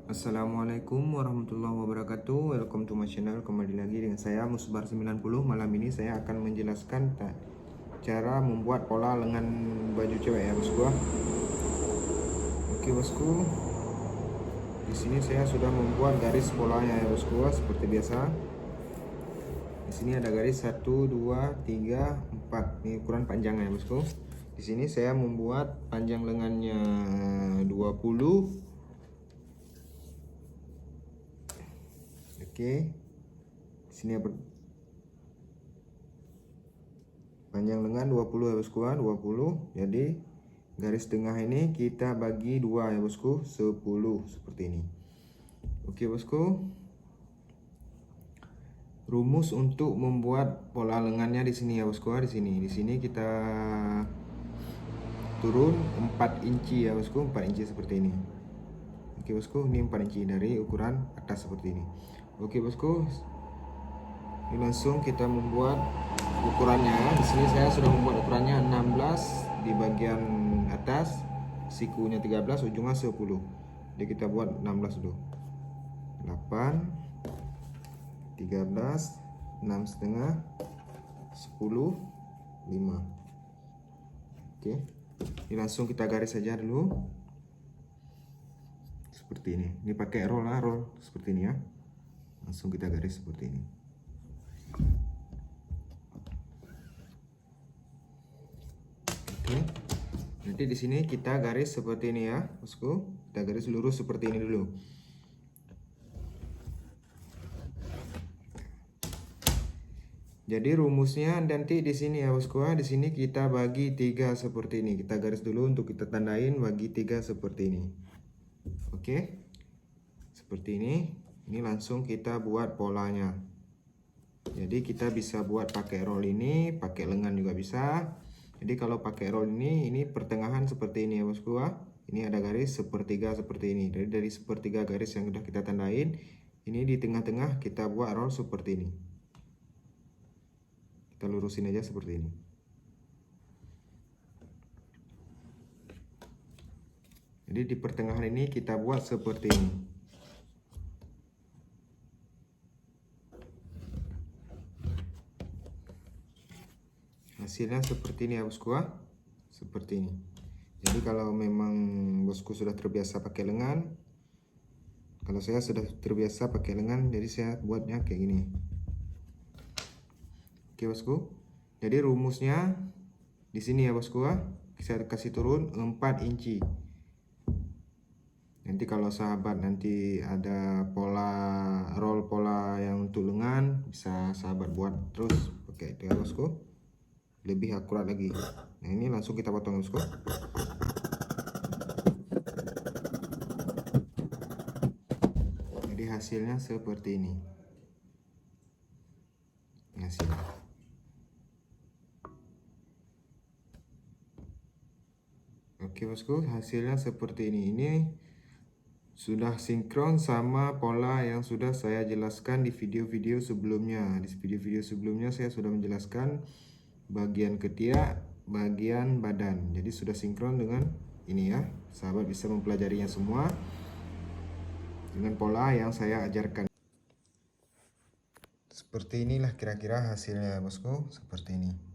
Assalamualaikum warahmatullahi wabarakatuh. Welcome to my channel. Kembali lagi dengan saya Musbar 90. Malam ini saya akan menjelaskan cara membuat pola lengan baju cewek ya bosku. Oke bosku, di sini saya sudah membuat garis polanya ya bosku, seperti biasa. Di sini ada garis 1, 2, 3, 4. Ini ukuran panjangnya ya bosku. Di sini saya membuat panjang lengannya 20. Oke, sini panjang lengan 20 ya bosku, 20. Jadi garis tengah ini kita bagi 2 ya bosku, 10 seperti ini. Oke bosku, rumus untuk membuat pola lengannya di sini ya bosku. Di sini kita turun 4 inci ya bosku, 4 inci seperti ini. Oke bosku, ini 4 inci dari ukuran atas seperti ini. Oke bosku, ini langsung kita membuat ukurannya. Di sini saya sudah membuat ukurannya 16 di bagian atas, sikunya 13, ujungnya 10. Jadi kita buat 16 dulu. 8, 13, 6 setengah, 10, 5. Oke, ini langsung kita garis saja dulu seperti ini. Ini pakai roll seperti ini ya. Langsung kita garis seperti ini. Oke. Nanti di sini kita garis seperti ini ya, bosku. Kita garis lurus seperti ini dulu. Jadi rumusnya nanti di sini ya bosku. Di sini kita bagi 3 seperti ini. Kita garis dulu untuk kita tandain bagi 3 seperti ini. Oke. Seperti ini. Ini langsung kita buat polanya. Jadi kita bisa buat pakai roll ini, pakai lengan juga bisa. Jadi kalau pakai roll ini pertengahan seperti ini ya bosku. Ini ada garis sepertiga seperti ini. Jadi dari sepertiga garis yang sudah kita tandain, ini di tengah-tengah kita buat roll seperti ini. Kita lurusin aja seperti ini. Jadi di pertengahan ini kita buat seperti ini. Hasilnya seperti ini ya bosku, seperti ini. Jadi kalau memang bosku sudah terbiasa pakai lengan, kalau saya sudah terbiasa pakai lengan, jadi saya buatnya kayak gini. Oke bosku, jadi rumusnya di sini ya bosku, saya kasih turun 4 inci. Nanti kalau sahabat nanti ada roll pola yang untuk lengan, bisa sahabat buat terus pakai itu ya bosku, lebih akurat lagi. Nah ini langsung kita potong bosku. Jadi hasilnya seperti ini. Hasilnya. Oke bosku, hasilnya seperti ini. Ini sudah sinkron sama pola yang sudah saya jelaskan di video-video sebelumnya. Di video-video sebelumnya saya sudah menjelaskan bagian ketiak, bagian badan. Jadi sudah sinkron dengan ini ya. Sahabat bisa mempelajarinya semua dengan pola yang saya ajarkan. Seperti inilah kira-kira hasilnya bosku, seperti ini.